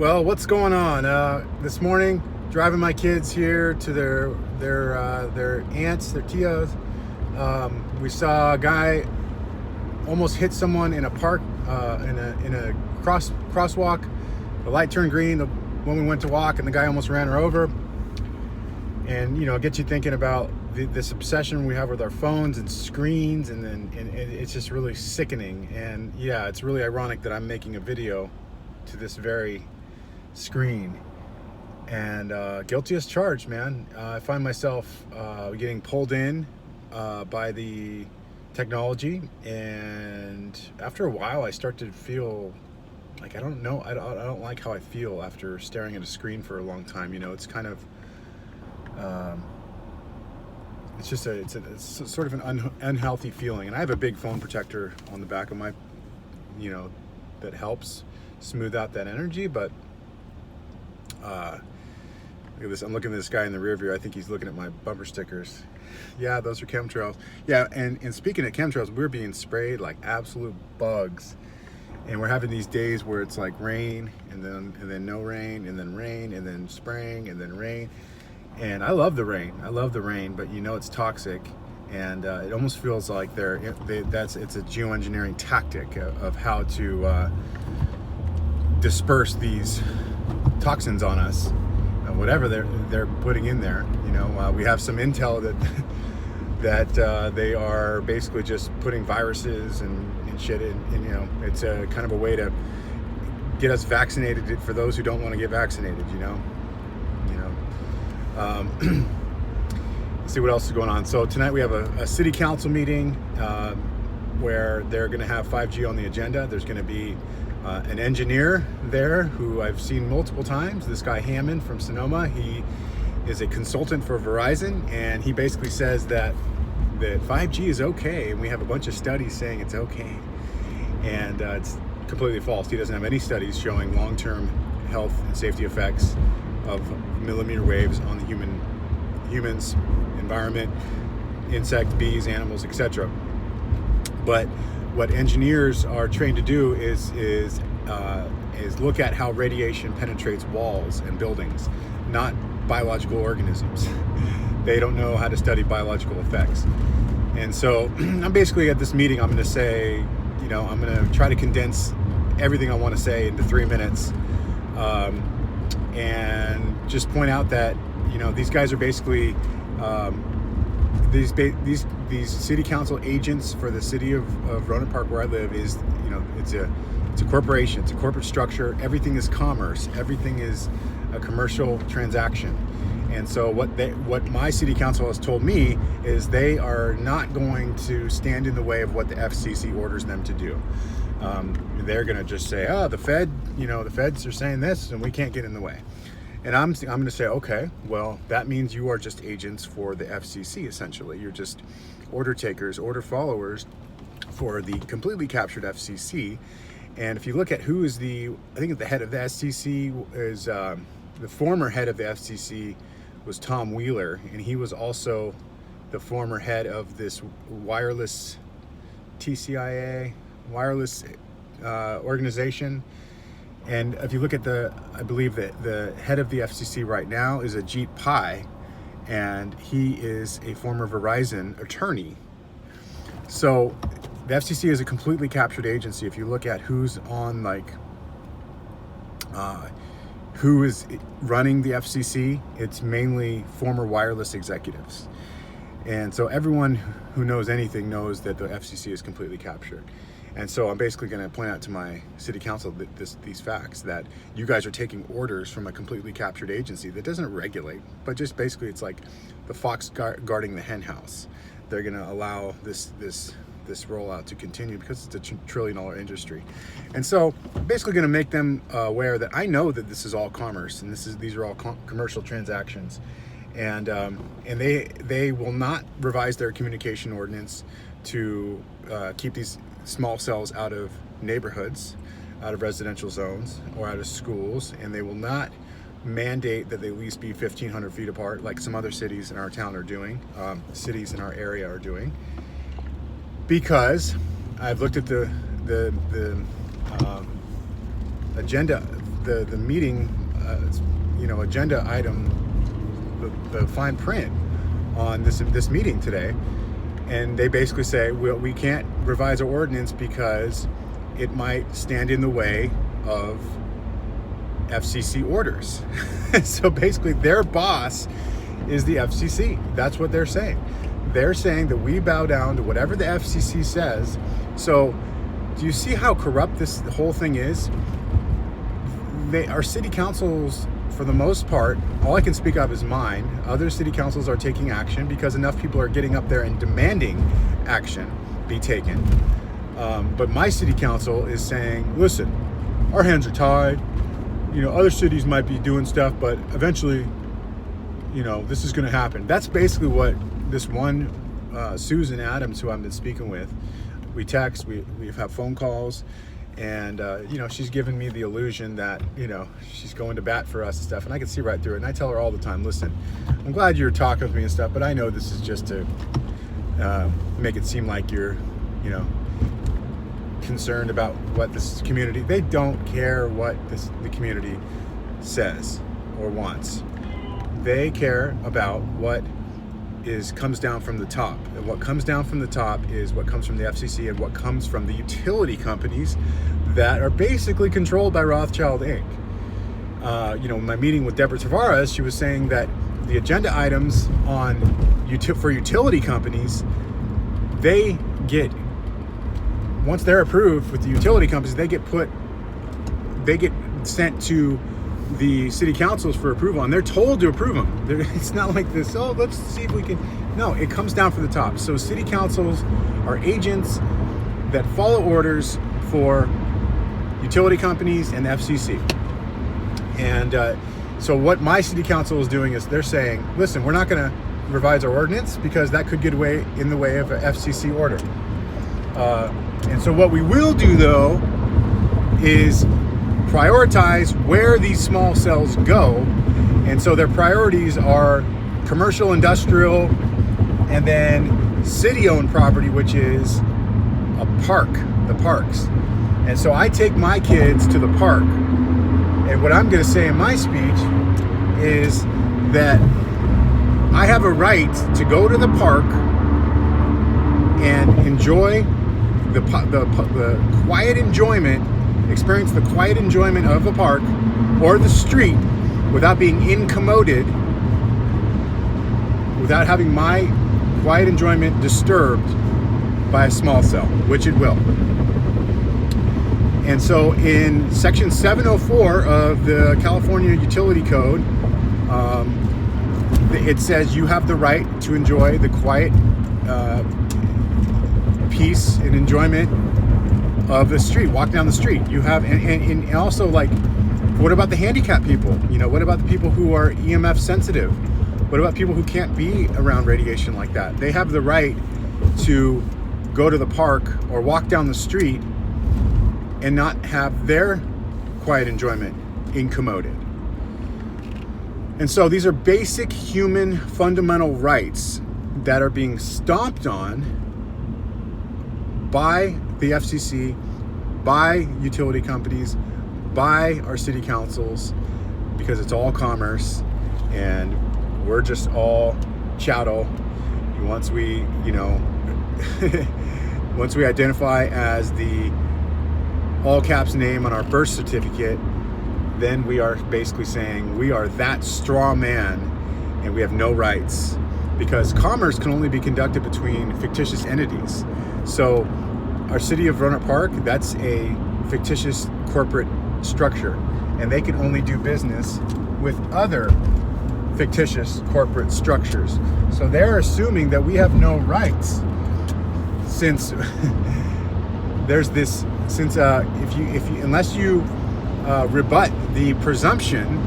Well, what's going on? This morning, driving my kids here to their aunts, their tias. We saw a guy almost hit someone in a park, in a crosswalk. The light turned green when we went to walk, and the guy almost ran her over. And it gets you thinking about this obsession we have with our phones and screens, and it's just really sickening. And yeah, it's really ironic that I'm making a video to this very screen, and guilty as charged, man. I find myself getting pulled in by the technology, and after a while I start to feel like I don't like how I feel after staring at a screen for a long time. It's kind of it's sort of an unhealthy feeling. And I have a big phone protector on the back of my, that helps smooth out that energy. But look at this. I'm looking at this guy in the rear view. I think he's looking at my bumper stickers. Yeah, those are chemtrails. Yeah, and speaking of chemtrails, we're being sprayed like absolute bugs. And we're having these days where it's like rain, and then no rain, and then rain, and then spraying, and then rain. And I love the rain. But it's toxic, and it almost feels like it's a geoengineering tactic of how to disperse these toxins on us, whatever they're putting in there. We have some intel that they are basically just putting viruses and shit in. And it's a kind of a way to get us vaccinated for those who don't want to get vaccinated. Let's see what else is going on. So tonight we have a city council meeting where they're going to have 5G on the agenda. There's going to be an engineer there who I've seen multiple times. This guy Hammond from Sonoma. He is a consultant for Verizon, and he basically says that 5G is okay, and we have a bunch of studies saying it's okay, and it's completely false. He doesn't have any studies showing long-term health and safety effects of millimeter waves on the humans, environment, insect, bees, animals, etc. But what engineers are trained to do is look at how radiation penetrates walls and buildings, not biological organisms. They don't know how to study biological effects. And so I'm basically at this meeting, I'm going to say, I'm going to try to condense everything I want to say into 3 minutes. And just point out that these guys are basically these city council agents for the city of Roanoke Park, where I live. Is it's a corporation, it's a corporate structure. Everything is commerce, everything is a commercial transaction. And so what my city council has told me is they are not going to stand in the way of what the FCC orders them to do. They're going to just say, the feds are saying this, and we can't get in the way. And I'm going to say, okay, well, that means you are just agents for the FCC, essentially. You're just order takers, order followers for the completely captured FCC. And if you look at who is I think the head of the FCC is, the former head of the FCC was Tom Wheeler, and he was also the former head of this wireless TCIA, wireless organization. And if you look at I believe that the head of the FCC right now is Ajit Pai, and he is a former Verizon attorney. So the FCC is a completely captured agency. If you look at who's on, who is running the FCC, it's mainly former wireless executives. And so everyone who knows anything knows that the FCC is completely captured. And so I'm basically going to point out to my city council these facts, that you guys are taking orders from a completely captured agency that doesn't regulate, but just basically it's like the fox guarding the hen house. They're going to allow this rollout to continue because it's a $1 trillion industry. And so basically going to make them aware that I know that this is all commerce, and these are all commercial transactions. And they will not revise their communication ordinance to keep these small cells out of neighborhoods, out of residential zones, or out of schools, and they will not mandate that they at least be 1,500 feet apart like some other cities in our town are doing, cities in our area are doing, because I've looked at the agenda the meeting, agenda item, the fine print on this meeting today, and they basically say, well, we can't revise our ordinance because it might stand in the way of FCC orders. So basically their boss is the FCC. That's what they're saying. They're saying that we bow down to whatever the FCC says. So do you see how corrupt this whole thing is? Our city councils, for the most part, all I can speak of is mine. Other city councils are taking action because enough people are getting up there and demanding action be taken. But my city council is saying, listen, our hands are tied. Other cities might be doing stuff, but eventually, this is going to happen. That's basically what this one Susan Adams, who I've been speaking with, we text, we've had phone calls, and she's given me the illusion that she's going to bat for us and stuff, and I can see right through it. And I tell her all the time, listen, I'm glad you're talking with me and stuff, but I know this is just to make it seem like you're concerned about what this community. They don't care what the community says or wants. They care about what comes down from the top, and what comes down from the top is what comes from the FCC and what comes from the utility companies that are basically controlled by Rothschild Inc. In my meeting with Deborah Tavares, she was saying that the agenda items for utility companies, they get, once they're approved with the utility companies, they get sent to the city councils for approval, and they're told to approve them. It's not like this, oh, let's see if we can. No, it comes down from the top. So city councils are agents that follow orders for utility companies and the FCC. And so what my city council is doing is they're saying, listen, we're not going to revise our ordinance because that could get in the way of an FCC order. And so what we will do, though, is prioritize where these small cells go. And so their priorities are commercial, industrial, and then city-owned property, which is a park, the parks. And so I take my kids to the park, and what I'm going to say in my speech is that I have a right to go to the park and enjoy the quiet enjoyment, experience the quiet enjoyment of the park or the street without being incommoded, without having my quiet enjoyment disturbed by a small cell, which it will. And so in section 704 of the California Utility Code, it says you have the right to enjoy the quiet peace and enjoyment of the street, walk down the street. You have, and also, like, what about the handicapped people? What about the people who are EMF sensitive? What about people who can't be around radiation like that? They have the right to go to the park or walk down the street and not have their quiet enjoyment incommoded. And so these are basic human fundamental rights that are being stomped on by the FCC, by utility companies, by our city councils, because it's all commerce and we're just all chattel. Once we, once we identify as the all caps name on our birth certificate, then we are basically saying we are that straw man and we have no rights, because commerce can only be conducted between fictitious entities. So our city of Roanoke Park, that's a fictitious corporate structure, and they can only do business with other fictitious corporate structures. So they're assuming that we have no rights, since there's this, since if you unless you rebut the presumption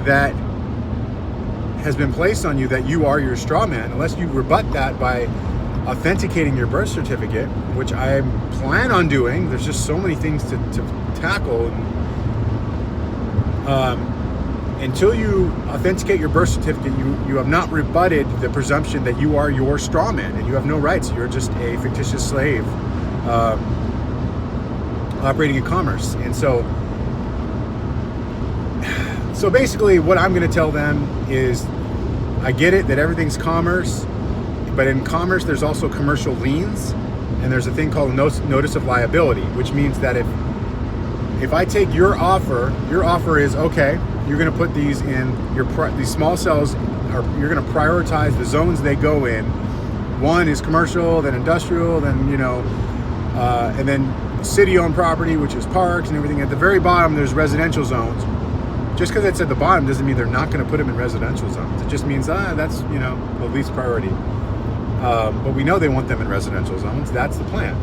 that has been placed on you that you are your straw man, unless you rebut that by authenticating your birth certificate, which I plan on doing. There's just so many things to tackle. Until you authenticate your birth certificate, you have not rebutted the presumption that you are your straw man and you have no rights. You're just a fictitious slave operating in commerce. And so So basically what I'm going to tell them is, I get it that everything's commerce, but in commerce there's also commercial liens, and there's a thing called notice of liability, which means that if I take your offer is, okay, you're going to put these in these small cells, you're going to prioritize the zones they go in. One is commercial, then industrial, then and then city-owned property, which is parks and everything. At the very bottom, there's residential zones. Just because it's at the bottom doesn't mean they're not going to put them in residential zones. It just means that's the least priority. But we know they want them in residential zones. That's the plan.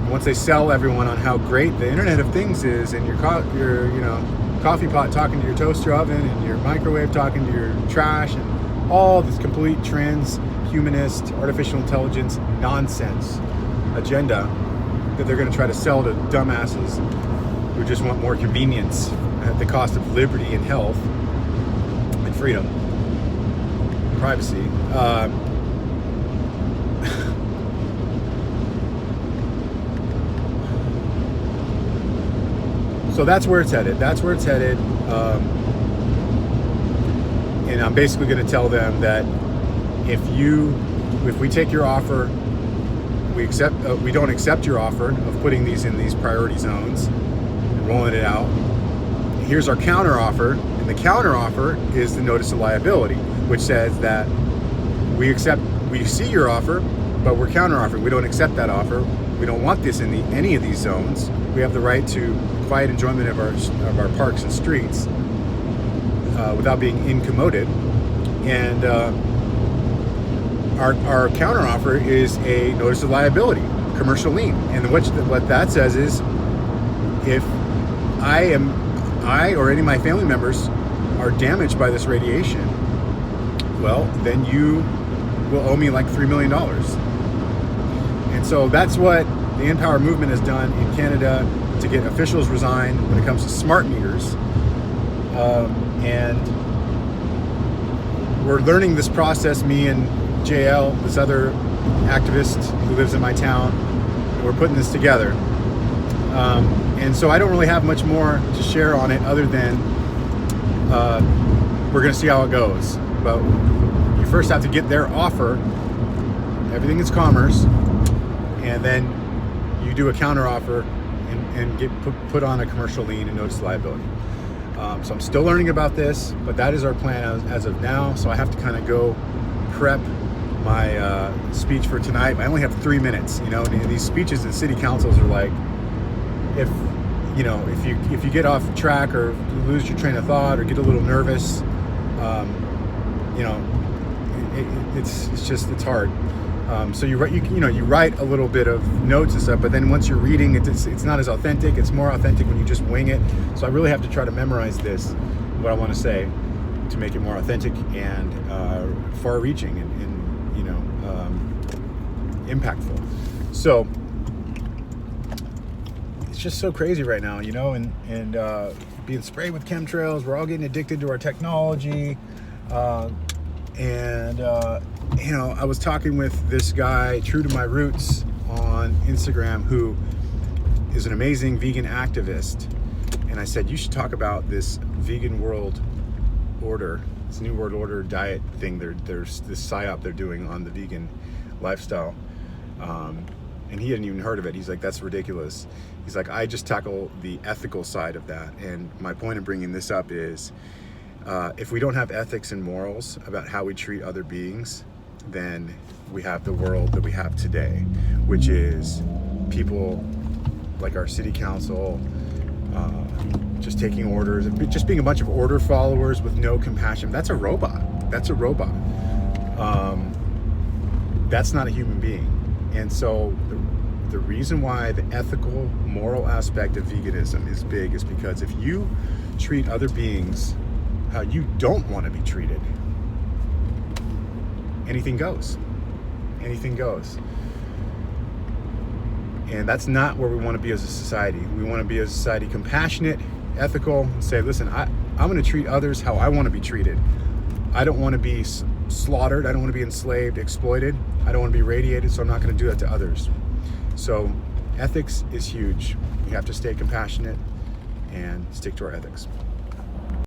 Once they sell everyone on how great the Internet of Things is, and your coffee pot talking to your toaster oven, and your microwave talking to your trash, and all this complete transhumanist, artificial intelligence nonsense agenda that they're going to try to sell to dumbasses who just want more convenience at the cost of liberty and health and freedom, privacy. So that's where it's headed. And I'm basically going to tell them that if we take your offer, we don't accept your offer of putting these in these priority zones and rolling it out. Here's our counter offer, and the counter offer is the notice of liability, which says that we see your offer, but we're counter offering. We don't accept that offer. We don't want this in any of these zones. We have the right to quiet enjoyment of our parks and streets without being incommoded. And our counteroffer is a notice of liability, commercial lien. And what that says is, if I or any of my family members are damaged by this radiation, well, then you will owe me like $3 million. And so that's what the Empower movement has done in Canada to get officials resigned when it comes to smart meters. And we're learning this process, me and JL, this other activist who lives in my town, and we're putting this together. And so I don't really have much more to share on it other than we're going to see how it goes. But you first have to get their offer. Everything is commerce. And then you do a counter offer and get put on a commercial lien and notice liability. So I'm still learning about this, but that is our plan as of now. So I have to kind of go prep my speech for tonight. I only have 3 minutes. And these speeches at city councils are like, if you get off track or lose your train of thought or get a little nervous, it's hard. So you write a little bit of notes and stuff, but then once you're reading, it's not as authentic. It's more authentic when you just wing it. So I really have to try to memorize what I want to say, to make it more authentic and far-reaching and impactful. So it's just so crazy right now, and being sprayed with chemtrails. We're all getting addicted to our technology, I was talking with this guy, True to My Roots, on Instagram, who is an amazing vegan activist. And I said, you should talk about this vegan world order, this new world order diet thing. There's this psyop they're doing on the vegan lifestyle. And he hadn't even heard of it. He's like, that's ridiculous. He's like, I just tackle the ethical side of that. And my point of bringing this up is, if we don't have ethics and morals about how we treat other beings, then we have the world that we have today, which is people like our city council just taking orders, just being a bunch of order followers with no compassion. That's a robot. That's not a human being. And so the reason why the ethical, moral aspect of veganism is big is because if you treat other beings how you don't want to be treated, anything goes. And that's not where we want to be as a society. We want to be as a society compassionate, ethical, and say, listen, I'm going to treat others how I want to be treated. I don't want to be slaughtered. I don't want to be enslaved, exploited. I don't want to be radiated, so I'm not going to do that to others. So ethics is huge. We have to stay compassionate and stick to our ethics.